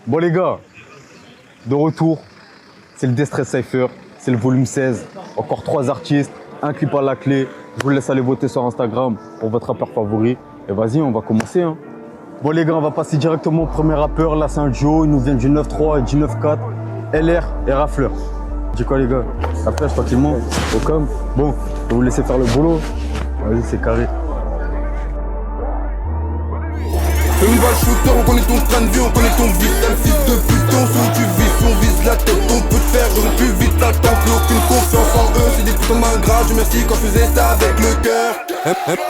Bon les gars, de retour, c'est le Destress Cypher, c'est le volume 16, encore 3 artistes, un clip à la clé. Je vous laisse aller voter sur Instagram pour votre rappeur favori. Et vas-y, on va commencer. Hein. Bon les gars, on va passer directement au premier rappeur. Là c'est un duo, il nous vient du 9-3 et du 9-4, LR et Rafleur. Dis quoi les gars? La pêche tranquillement, au com. Bon, je vais vous laisser faire le boulot. Vas-y, c'est carré. Fais une balle shooter, on connaît ton train de vie, on connaît ton vital. Fils de putain, où tu vis, si on vise la tête, on peut te faire plus vite. T'attends plus aucune confiance en eux, c'est des putains d'ingrats. Je merci quand je faisais ça avec le cœur.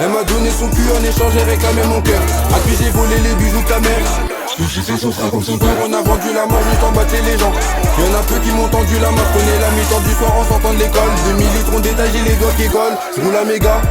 Elle m'a donné son cul en échange, j'ai réclamé mon cœur. A puis j'ai volé les bijoux de ta mère. Je sais son frère comme son père, on a vendu la mort juste en battait les gens. Y'en a peu qui m'ont tendu la main, connais la mi-temps du soir en sortant de l'école. 2000 litres ont détaillé les gars qui collent. Je roule à méga,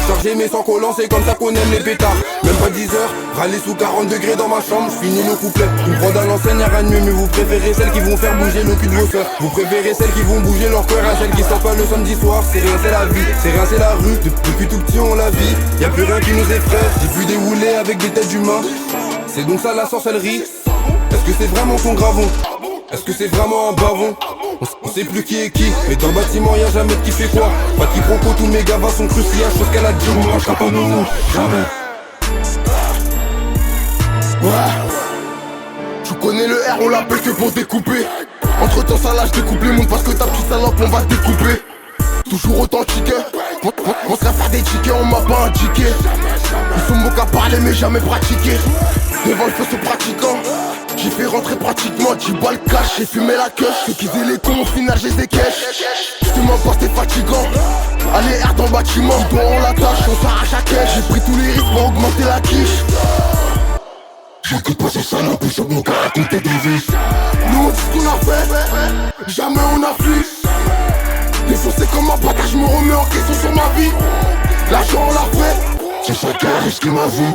chargé mais sans collant, c'est comme ça qu'on aime les pétards. Même pas 10 heures, râler sous 40 degrés dans ma chambre, finis le couplet. Une prod à l'ancienne, y'a rien de mieux, mais vous préférez celles qui vont faire bouger le cul de vos sœurs. Vous préférez celles qui vont bouger leur cœur à celles qui sortent pas le samedi soir. C'est rien, c'est la vie, c'est rien, c'est la rue. Depuis tout petit on la vit, y'a plus rien qui nous effraie. J'ai vu des roulés avec des têtes d'humains. C'est donc ça la sorcellerie. Est-ce que c'est vraiment ton gravon? Est-ce que c'est vraiment un bavon? On sait plus qui est qui, mais dans le bâtiment y'a jamais de qui fait quoi. Pas de quiproquo, tous mes gavins sont cruciaux. Chose qu'elle a dit, on mangera pas nous, jamais. Ouais. Tu connais le R, on l'appelle que pour découper. Entre temps ça lâche découpe les mondes parce que ta petite salope on va te découper. Toujours authentique, on se la faire des tickets, on m'a pas indiqué. Ils sont beaux qu'à parler mais jamais pratiqué. Devant le feu ce pratiquant, j'ai fait rentrer pratiquement 10 balles cash, j'ai fumé la queue. Ceux qui faisaient les cons au final j'ai des cash. Je te mens pas c'était fatigant. Allez R dans le bâtiment, toi on l'attache, on s'arrache à cash. J'ai pris tous les risques pour augmenter la quiche. J'écoute pas ces salopes, ils sont bons qu'à raconter des vies. Nous on dit ce qu'on a fait, jamais on a fui. Défoncé comme un bâtard, je me remets en question sur ma vie. L'argent on l'a fait, c'est ça qui a risqué ma vie.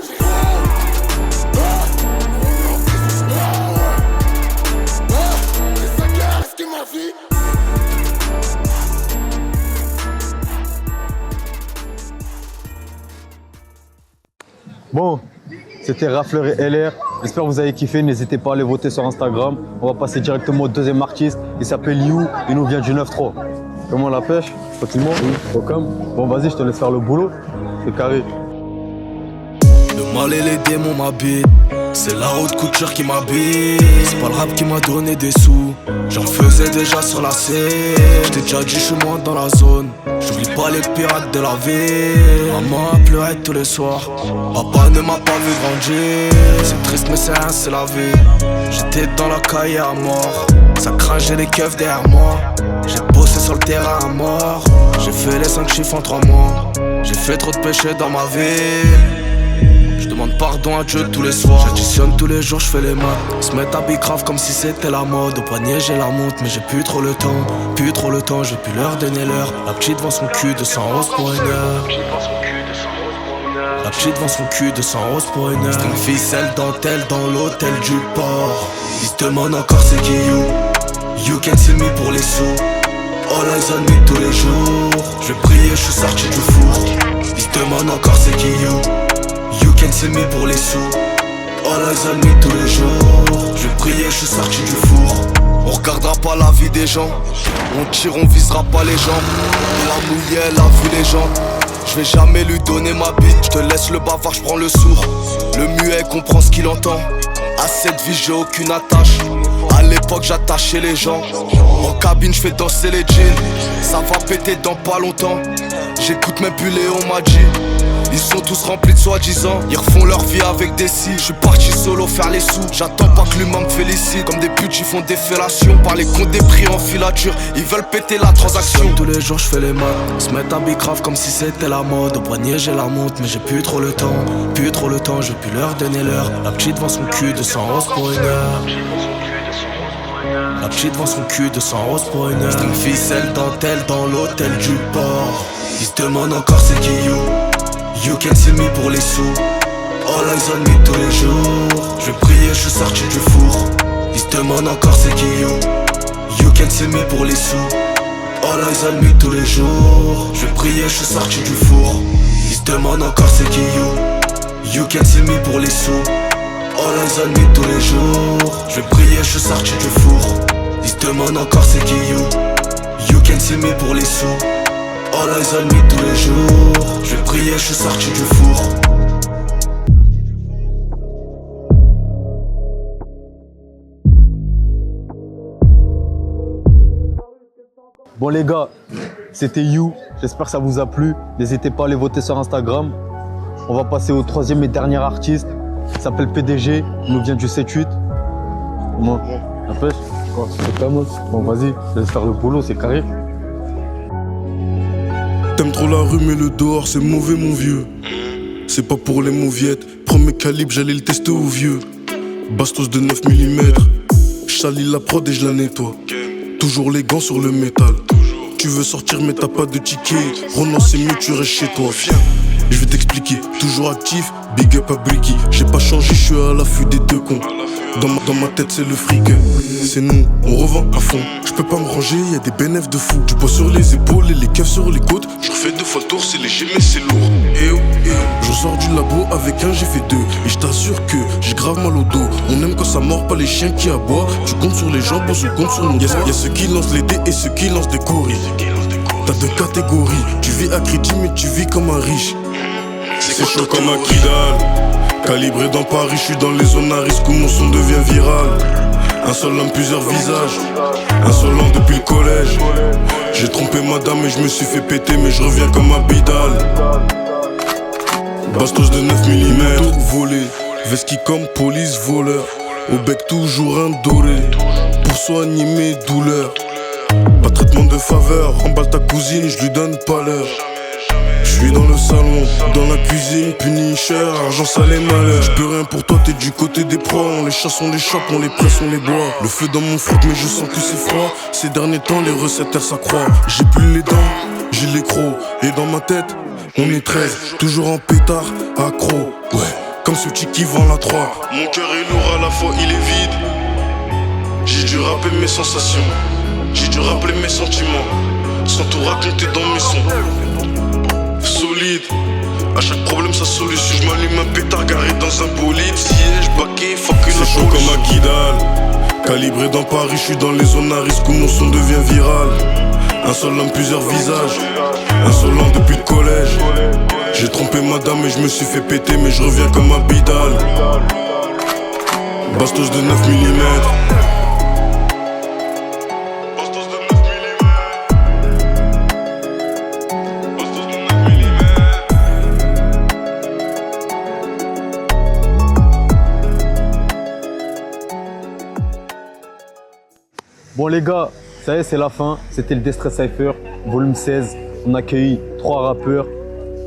Bon, c'était Rafleur et LR. J'espère que vous avez kiffé. N'hésitez pas à aller voter sur Instagram. On va passer directement au deuxième artiste. Il s'appelle You. Il nous vient du 9-3. Comment la pêche? Tranquillement? Oui. Bon, vas-y, je te laisse faire le boulot. C'est carré. Le mal et les démons m'habitent. C'est la haute couture qui m'habite. C'est pas le rap qui m'a donné des sous. J'en faisais déjà sur la scène. J't'ai déjà dit, j'suis moins dans la zone. J'oublie pas les pirates de la ville. Maman a pleuré tous les soirs. Papa ne m'a pas vu grandir. C'est triste mais c'est rien, c'est la vie. J'étais dans la caille à mort. Ça craint, j'ai les keufs derrière moi. J'ai bossé sur le terrain à mort. J'ai fait les 5 chiffres en 3 mois. J'ai fait trop de péchés dans ma vie. Je demande pardon à Dieu tous les soirs. J'additionne tous les jours, je fais les maths. Ils se mettent à bicrave comme si c'était la mode. Au poignet j'ai la montre mais j'ai plus trop le temps. Plus trop le temps, j'ai pu leur donner l'heure. La petite vend son cul 200 roses pour une heure. La petite vend son cul 200 roses pour une heure. String ficelle dentelle dans l'hôtel du port. Ils se demandent encore c'est qui you. You can see me pour les sous. All eyes on me tous les jours. Je vais prier, je suis sorti du four. Ils se demandent encore c'est qui you. You can see me pour les sous. All eyes on me tous les jours. Je vais prier, je suis sorti du four. On regardera pas la vie des gens. On tire, on visera pas les gens. Elle a mouillé, elle a vu les gens. Je vais jamais lui donner ma bite. Je te laisse le bavard, je prends le sourd. Le muet comprend ce qu'il entend. À cette vie j'ai aucune attache. À l'époque j'attachais les gens. En cabine je fais danser les jeans. Ça va péter dans pas longtemps. J'écoute même plus Léon Madji. Ils sont tous remplis de soi-disant. Ils refont leur vie avec des si. Je suis parti solo faire les sous. J'attends pas que l'humain me félicite. Comme des putes ils font des fellations. Par les comptes des prix en filature. Ils veulent péter la transaction. Tous les jours je fais les maths. Ils se mettent à bicrave comme si c'était la mode. Au poignet j'ai la montre mais j'ai plus trop le temps. Plus trop le temps, j'ai pu leur donner l'heure. La petite vend son cul 200 roses pour une heure. La petite vend son cul 200 roses pour une heure. String ficelle dentelle dans l'hôtel du port. Ils se demandent encore c'est qui you. You can see me pour les sous. All eyes on me tous les jours. Je vais prier, je suis sorti du four. Ils se demandent encore c'est qui you. You can see me pour les sous. All eyes on me tous les jours. Je vais prier, je suis sorti du four. Ils se demandent encore c'est qui you. You can see me pour les sous. All eyes on me tous les jours. Je vais prier, je je suis sorti du four. Ils se demandent encore c'est qui you. You can see me pour les sous. All eyes on me tous les jours. Je vais prier, je suis sorti du four. Bon les gars, c'était You. J'espère que ça vous a plu. N'hésitez pas à aller voter sur Instagram. On va passer au troisième et dernier artiste. Il s'appelle PDG. Il nous vient du 7-8. Comment? La pêche? Quoi? C'est pas mal. Bon vas-y, laisse faire le boulot, c'est carré. T'aimes trop la rue mais le dehors c'est mauvais mon vieux. C'est pas pour les mauviettes. Premier calibre j'allais le tester au vieux. Bastos de 9 mm. J'salis la prod et je la nettoie. Toujours les gants sur le métal. Tu veux sortir mais t'as pas de ticket. Renan c'est mieux tu restes chez toi. Viens, je vais t'expliquer. Toujours actif, big up à Bricky. J'ai pas changé, je suis à l'affût des deux cons. Dans ma tête c'est le fric. C'est nous, on revend à fond. Je peux pas me ranger, y'a des bénéfices de fou. Du poids sur les épaules et les keufs sur les côtes. Je refais 2 fois le tour, c'est léger mais c'est lourd. Et oh, et oh. Je sors du labo avec un, j'ai fait 2. Et je t'assure que j'ai grave mal au dos. On aime quand ça mord pas les chiens qui aboient. Tu comptes sur les jambes, on compte sur nos doigts. Y'a ceux qui lancent les dés et ceux qui lancent des coris. T'as 2 catégories. Tu vis à crédit mais tu vis comme un riche. C'est chaud comme un Kidal. Calibré dans Paris, je suis dans les zones à risque où mon son devient viral. Un seul homme, plusieurs visages. Insolent depuis le collège. J'ai trompé madame et je me suis fait péter, mais je reviens comme un bidal. Bastos de 9 mm. Tout volé, vesqui comme police voleur. Au bec toujours un doré. Pour soigner mes douleurs. Pas de traitement de faveur. Emballe ta cousine, je lui donne pas l'heure. Je suis dans le salon, dans la cuisine, punisher, argent sale et malheur. Je peux rien pour toi, t'es du côté des proies. On les chasse, on les chope, on les presse, on les boit. Le feu dans mon froc, mais je sens que c'est froid. Ces derniers temps, les recettes elles s'accroît. J'ai plus les dents, j'ai les crocs. Et dans ma tête, on est 13, toujours en pétard, accro. Ouais, comme ce petit qui vend la 3. Mon cœur est lourd, à la fois il est vide. J'ai dû rappeler mes sensations, j'ai dû rappeler mes sentiments, sans tout raconter dans mes sons. Solide, à chaque problème sa solution. Je m'allume un pétard garé dans un bolide. Siège, baquet, fuck une. C'est chaud comme un Kidal. Calibré dans Paris, je suis dans les zones à risque où mon son devient viral. Un seul homme, plusieurs visages. Insolent depuis le collège. J'ai trompé madame et je me suis fait péter, mais je reviens comme un bidal. Bastos de 9 mm. Bon les gars, ça y est, c'est la fin. C'était le Destress Cypher, volume 16. On a accueilli 3 rappeurs,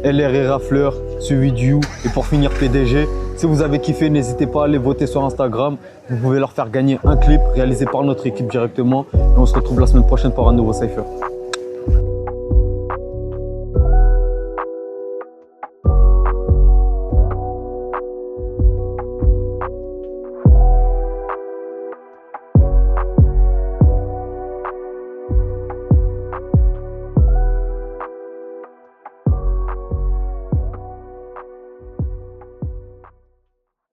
LR et Rafleur, suivi de You et pour finir PDG. Si vous avez kiffé, n'hésitez pas à aller voter sur Instagram. Vous pouvez leur faire gagner un clip réalisé par notre équipe directement. Et on se retrouve la semaine prochaine pour un nouveau Cypher.